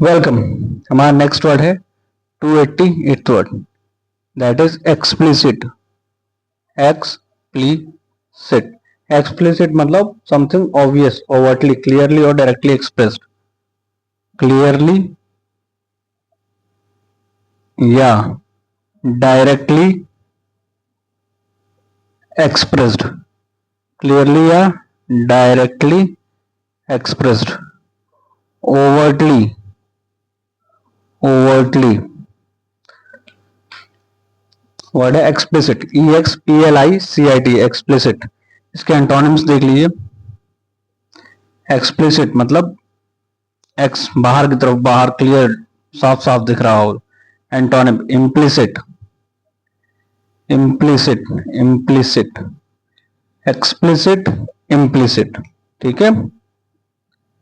Welcome. हमारा next word है 288th word, that is explicit. Explicit explicit मतलब something obvious, overtly, clearly और directly expressed. Clearly या directly expressed. Clearly या directly expressed. Overtly overtly word है explicit, EXPLICIT, explicit. इसके antonyms देख लीजिए। एक्सप्लिसिट मतलब एक्स बाहर की तरफ, बाहर क्लियर, साफ साफ दिख रहा हो। Antonym implicit, implicit, implicit, explicit, implicit. ठीक है।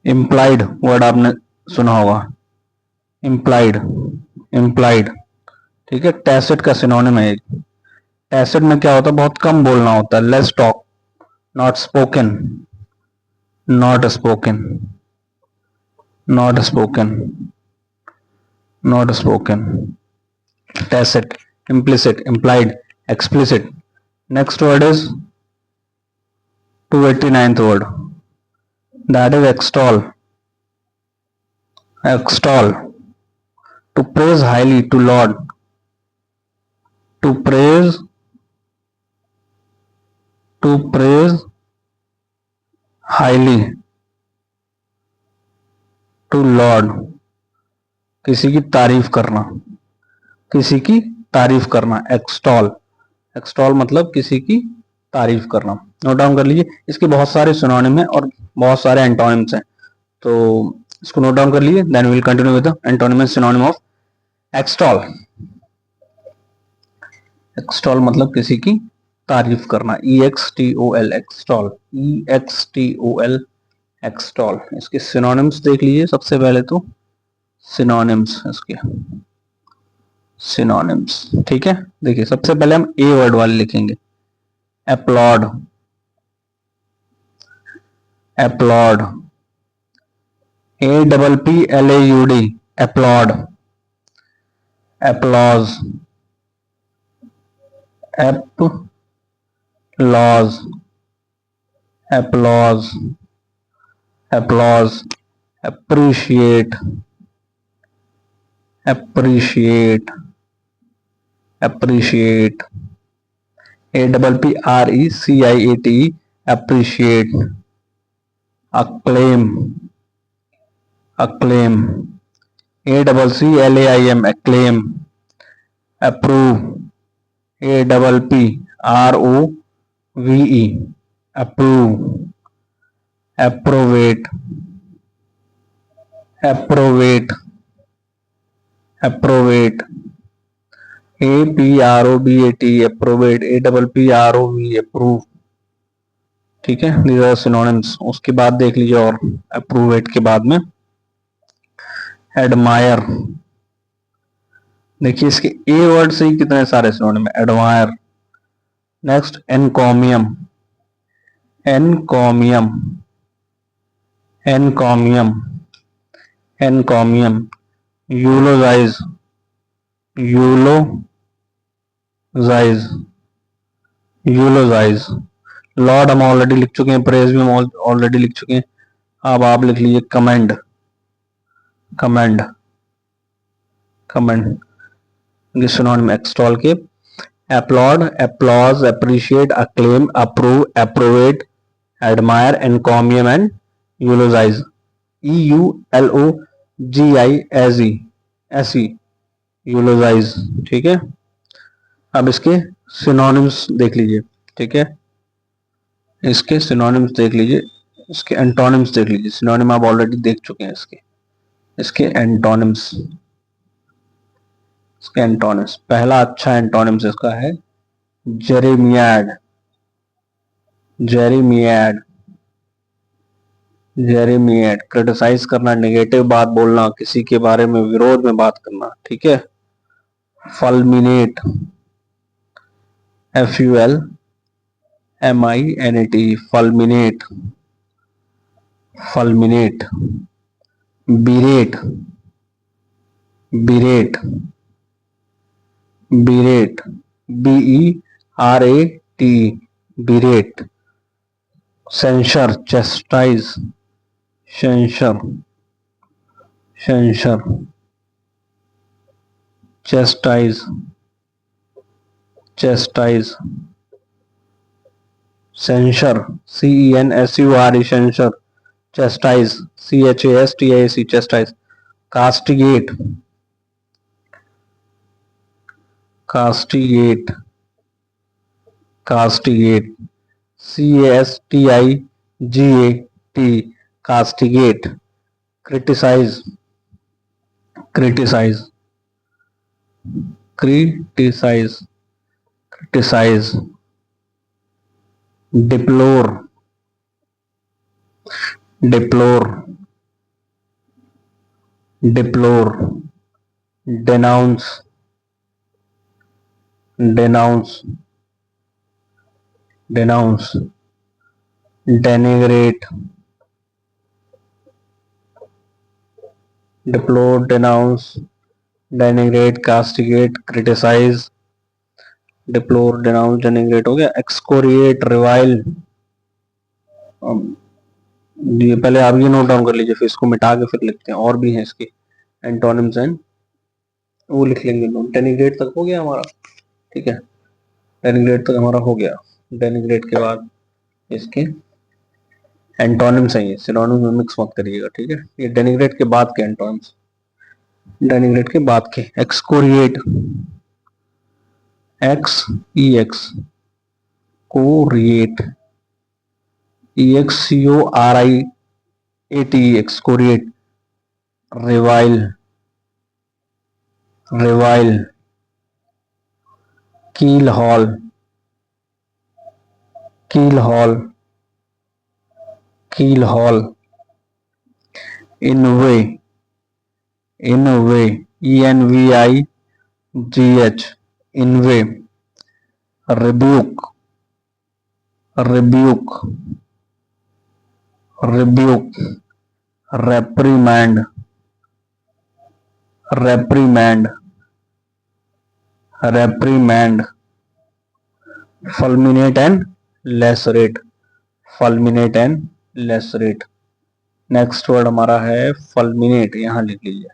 इम्प्लाइड वर्ड आपने सुना होगा, इम्प्लाइड, इम्प्लाइड। ठीक है। टैसिट का सिनोनिम है। टैसिट में क्या होता है, बहुत कम बोलना होता है, less talk, not spoken, not spoken, not spoken, not spoken. Tacit, implicit, implied, explicit. Next word is 289th word, that is extol. Extol, to praise highly, to laud, to praise, to praise highly, to laud, किसी की तारीफ करना, किसी की तारीफ करना। Extol, extol मतलब किसी की तारीफ करना। नोट डाउन कर लीजिए। इसके बहुत सारे सिनोनिम है और बहुत सारे एंटोनिम्स हैं, तो इसको नोट डाउन कर लीजिए। Then we will continue with the antonym and synonym of extol. Extol मतलब किसी की तारीफ करना। EXTOL, extol, EXTOL, extol. इसके सिनोनिम्स देख लीजिए। सबसे पहले तो सिनोनिम्स, इसके सिनोनिम्स। ठीक है। देखिए, सबसे पहले हम ए वर्ड वाले लिखेंगे। Applaud, applaud, APPLAUD, applaud. Applause, applause, applause, applause. Appreciate, appreciate, appreciate. APPRECIATE, appreciate. Acclaim, acclaim. ACCLAIM, acclaim। approve, APPROVE, approve। approbate, approbate, approbate। APROBATE, approbate। APPROVE, approve। ठीक है। these are synonyms। उसके बाद देख लीजिए, और approbate के बाद में एडमायर। देखिए, इसके ए वर्ड से ही कितने सारे सिनोनिम है। Admire. Next encomium, encomium, encomium, encomium. Eulogize, eulogize, eulogize. Laud हम ऑलरेडी लिख चुके हैं, प्रेज भी हम ऑलरेडी लिख चुके हैं। अब आप लिख लीजिए commend, commend, commend. Synonym extol के applaud, applause, appreciate, acclaim, approve, approbate, admire, encomium and eulogize। EULOGISE, eulogize। ठीक है। अब इसके सिनोनिम्स देख लीजिए। ठीक है। इसके सिनोनिम्स देख लीजिए, इसके एंटोनिम्स देख लीजिए। सिनोनिम आप ऑलरेडी देख चुके हैं। इसके एंटोनिम्स, इसके एंटोनिम्स। पहला अच्छा एंटोनिम्स इसका है जेरेमियाड, जेरेमियाड, जेरेमियाड। क्रिटिसाइज करना, नेगेटिव बात बोलना, किसी के बारे में विरोध में बात करना। ठीक है। Fulminant, FULMINAT, fulminant, fulminant. बिरेट, berate, berate, berate, berate. Censure, chastise, censure, censure, chastise, chastise. Censure, censure, censure. Chastise, chastice, chastise. Castigate, castigate, castigate. castigate, castigate. Criticize, criticize, criticize, criticize. Deplore, deplore, deplore. Denounce, denounce, denounce. Denigrate, deplore, denounce, denigrate, castigate, criticize. Deplore, denounce, denigrate हो गया. Excoriate, revile. ये पहले आप ये note down कर लीजिए, फिर इसको मिटा के फिर लिखते हैं. और भी हैं इसके एंटोनिम्स एंड वो लिख लेंगे. डेनिग्रेट तक हो गया हमारा. ठीक है, डेनिग्रेट तक हमारा हो गया. डेनिग्रेट के बाद इसके एंटोनिम्स हैं. ये सिनोनिम्स में मिक्स मत करिएगा. ठीक है, ये डेनिग्रेट के बाद के एंटोनिम्स. डेनिग्रेट के बाद के एक्सकोरिएट, x E x, कोरिएट, EXCORIATE, excoriate. Revile, revile. Keelhaul, keelhaul, keelhaul. Inveigh, inveigh, ENVIGH, inveigh. Rebuke, rebuke, rebuke. Reprimand, reprimand, reprimand. Fulminate and lacerate, fulminate and lacerate. Next word हमारा है fulminate. यहां लिख लीजिए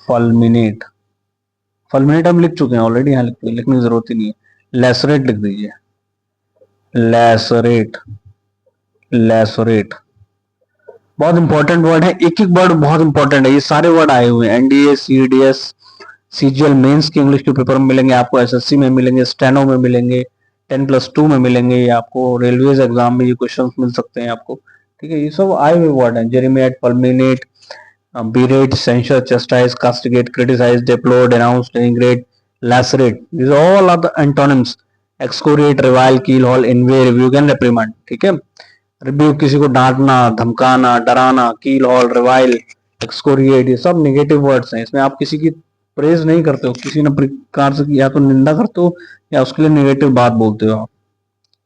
fulminate. fulminate हम लिख चुके हैं already, यहां लिखने की जरूरत ही नहीं है. lacerate लिख दीजिए, lacerate, lacerate. बहुत इंपॉर्टेंट वर्ड है. एक एक वर्ड बहुत इंपॉर्टेंट है. ये सारे वर्ड आए हुए हैं. एनडीए, सीडीएस, सीजीएल मेंस के इंग्लिश के पेपर में मिलेंगे आपको, एसएससी में मिलेंगे, स्टेनो में मिलेंगे, 10+2 में मिलेंगे. ये आपको रेलवेज एग्जाम में ये क्वेश्चंस मिल सकते हैं आपको. ठीक है, ये सब आए हुए वर्ड हैं. जेरेमिएट, fulminate, berate, censure, chastise, castigate, criticize, deplore, denounce, denigrate, lacerate. These all are the antonyms. excoriate, revile, keelhaul, inveigh, rebuke and reprimand. ठीक है, रिब्यूक किसी को डांटना, धमकाना, डराना. कील हॉल, रिवाइल, एक्सकोरिएट, ये सब नेगेटिव वर्ड्स हैं. इसमें आप किसी की प्रेज नहीं करते हो, किसी न प्रकार से या तो निंदा करते हो या उसके लिए नेगेटिव बात बोलते हो आप,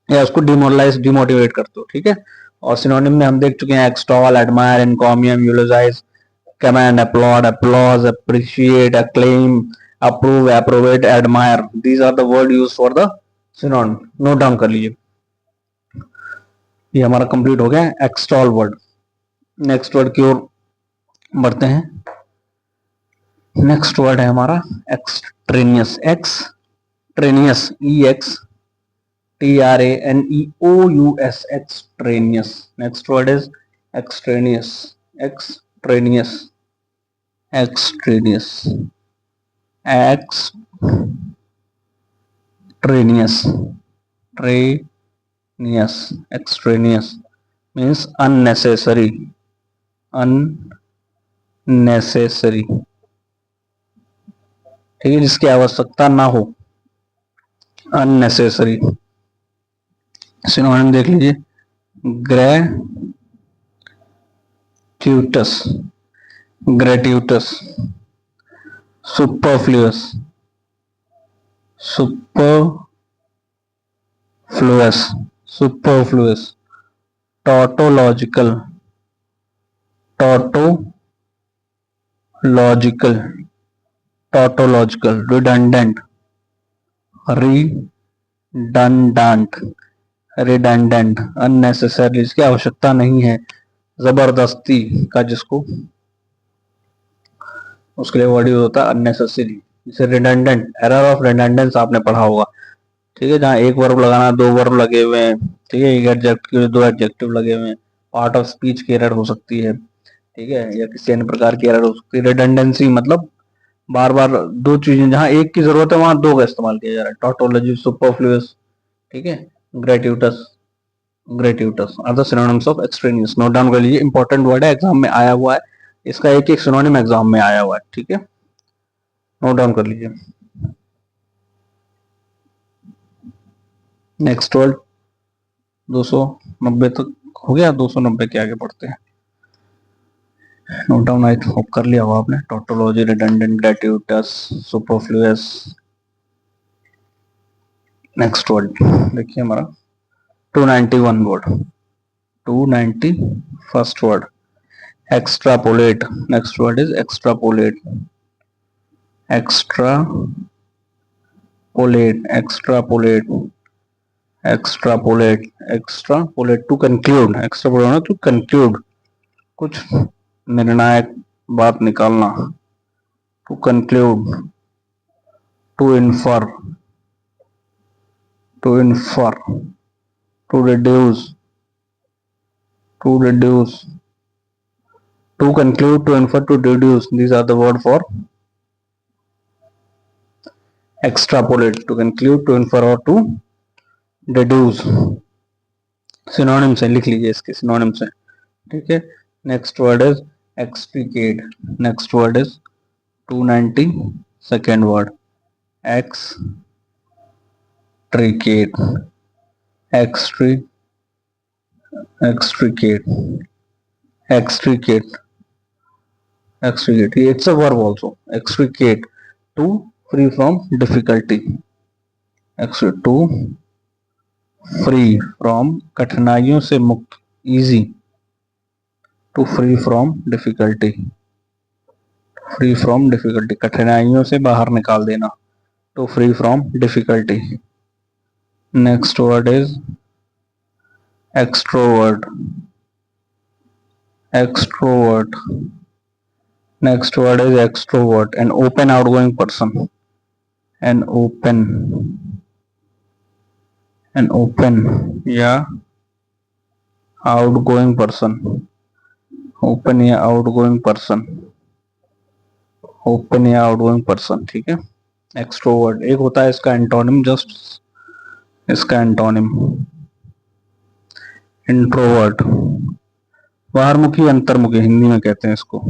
या उसको डिमोरलाइज, डिमोटिवेट करते हो. ठीक है, और सिनोनिम में हम देख चुके हैं extol, admire, encomium, eulogize, commend, applaud, applause, appreciate, acclaim, approve, approbate, admire. These are the word use for the synonym. Note down कर लीजिए. ये हमारा कंप्लीट हो गया एक्सटॉल वर्ड. नेक्स्ट वर्ड की ओर बढ़ते हैं. नेक्स्ट वर्ड है हमारा extraneous. Extraneous, EXTRANEOUS, extraneous. Next word is extraneous, extraneous, extraneous, extraneous. Extraneous means unnecessary, unnecessary. ठीक है, जिसकी आवश्यकता ना हो, unnecessary. सिनोनिम देख लीजिए. gratuitous, gratuitous, superfluous, superfluous, superfluous. Tautological, tautological, tautological, redundant, redundant, redundant, unnecessary, इसकी आवश्यकता नहीं है, जबरदस्ती का जिसको, उसके लिए वर्ड यूज होता है अननेसेसरी। जैसे रिडंडेंट, एरर ऑफ रिडंडेंस आपने पढ़ा होगा, ठीक है, जहाँ एक वर्ब लगाना, दो वर्ब लगे हुए हैं, ठीक है, एक एडजेक्टिव दो एडजेक्टिव लगे हुए हैं, पार्ट ऑफ स्पीच की एरर हो सकती है, ठीक है, या किसी अन्य प्रकार की एरर हो सकती है। रिडंडेंसी मतलब बार बार दो चीजें, जहां एक की जरूरत है वहां दो का इस्तेमाल किया जा रहा है। टॉटोलॉजी, सुपरफ्लुअस, ठीक है, gratuitous, gratuitous are the synonyms of extraneous. Note down कर लीजिए, इंपॉर्टेंट वर्ड है, एग्जाम में आया हुआ है, इसका एक एक सिनोनिम एग्जाम में आया हुआ है, ठीक है, नोट डाउन कर लीजिए। नेक्स्ट वर्ड 290 तक हो गया, 290 के आगे बढ़ते हैं। नोट डाउन आई होप कर लिया होगा आपने, tautology, redundant, gratuitous, superfluous. Next word देखिए हमारा 291 word, 290 first word extrapolate. Next word is extrapolate, extrapolate, extrapolate, extrapolate, extrapolate, to conclude, extrapolate to conclude, कुछ निर्णायक बात निकालना, to conclude, to infer, to infer, to reduce, to reduce, to conclude, to infer, to deduce, these are the word for extrapolate, to conclude, to infer or to deduce। synonyms है, लिख लीजिए इसके synonyms है, ठीक है। next word is extricate, next word is 290 second word extricate, extricate, extricate, extricate, extricate, it's a verb also, extricate, to free from difficulty, to free from कठिनाइयों से मुक्त, easy, to free from difficulty, free from difficulty, कठिनाइयों से बाहर निकाल देना, to free from difficulty। next word is extrovert, extrovert, next word is extrovert, an open outgoing person, an open, an open या outgoing person, open या outgoing person, open या outgoing person, ठीक है। एक्सट्रोवर्ट एक होता है इसका एंटोनिम, जस्ट इसका एंटोनिम इंट्रोवर्ट, बाहरमुखी, अंतर्मुखी हिंदी में कहते हैं इसको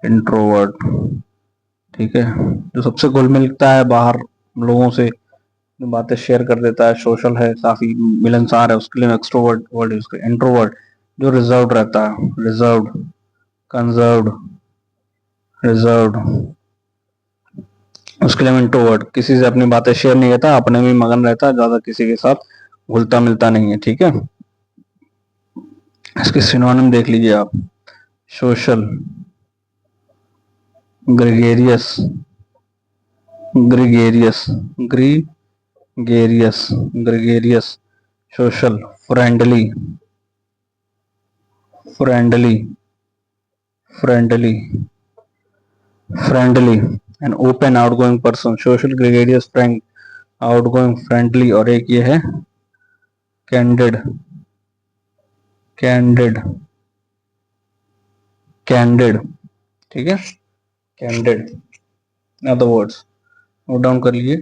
इंट्रोवर्ट, ठीक है, जो सबसे घुल मिलता है बाहर लोगों से, बातें शेयर कर देता है, सोशल है, काफी मिलनसार है, उसके लिए एक्सट्रोवर्ट वर्ड यूज करें। इंट्रोवर्ट जो रिजर्व रहता है, रिजर्व, कंजर्व्ड, रिजर्व्ड, उसके लिए इंट्रोवर्ट, किसी से अपनी बातें शेयर नहीं करता, अपने में मगन रहता है, ज्यादा किसी के साथ घुलता मिलता नहीं है, ठीक है। इसके सिनोनिम देख लीजिए आप, social, gregarious, gregarious, gregarious, gregarious, social, friendly, friendly, friendly, friendly, an open outgoing person, social, gregarious, Frank, outgoing, friendly, और एक ये है कैंडिड, कैंडिड, कैंडिड, ठीक है, candid, other words note down कर लीजिए।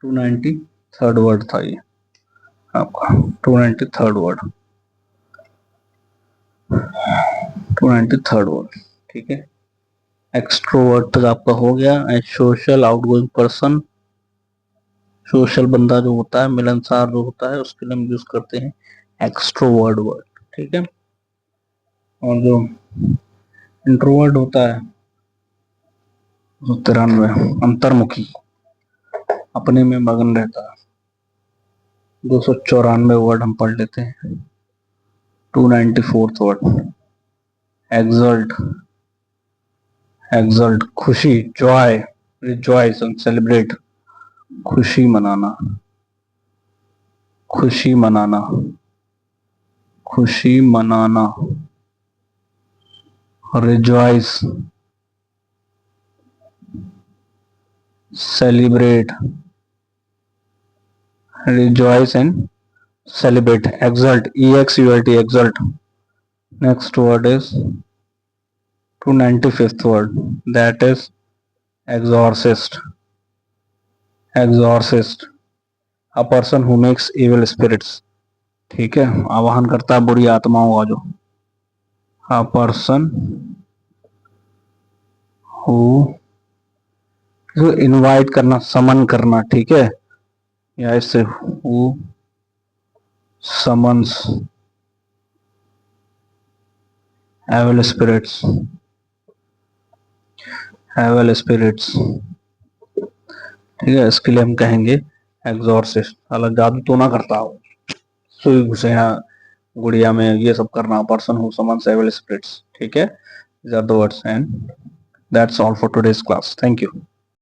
293rd वर्ड था ये आपका, 293rd वर्ड, 293rd वर्ड, ठीक है। एक्सट्रोवर्ट तक आपका हो गया। सोशल, आउटगोइंग पर्सन, सोशल बंदा जो होता है, मिलनसार जो होता है, उसके लिए हम यूज करते हैं एक्सट्रोवर्ट वर्ड, ठीक है। और जो इंट्रोवर्ट होता है 93, अंतर्मुखी, अपने में मगन रहता है। 294 वर्ड हम पढ़ लेते हैं। 294th वर्ड एक्सल्ट, एक्सल्ट खुशी, जॉय, rejoice and celebrate, खुशी मनाना, खुशी मनाना, खुशी मनाना, rejoice, celebrate, rejoice and celebrate, exult, exult, exult. Next word is 295th word, that is exorcist. Exorcist, a person who makes evil spirits. ठीक है, आवाहन करता है बुरी आत्माओं का जो. A person who इनवाइट करना, समन करना. ठीक है, या इससे who summons evil spirits. evil spirits. ठीक है, इसके लिए हम कहेंगे एग्जॉर्सिस्ट. अलग जादू तो ना करता हो, सुई घुसे यहाँ गुड़िया में, ये सब करना. Person who summons evil spirits. ठीक है, these are the words and that's all for today's class. Thank you.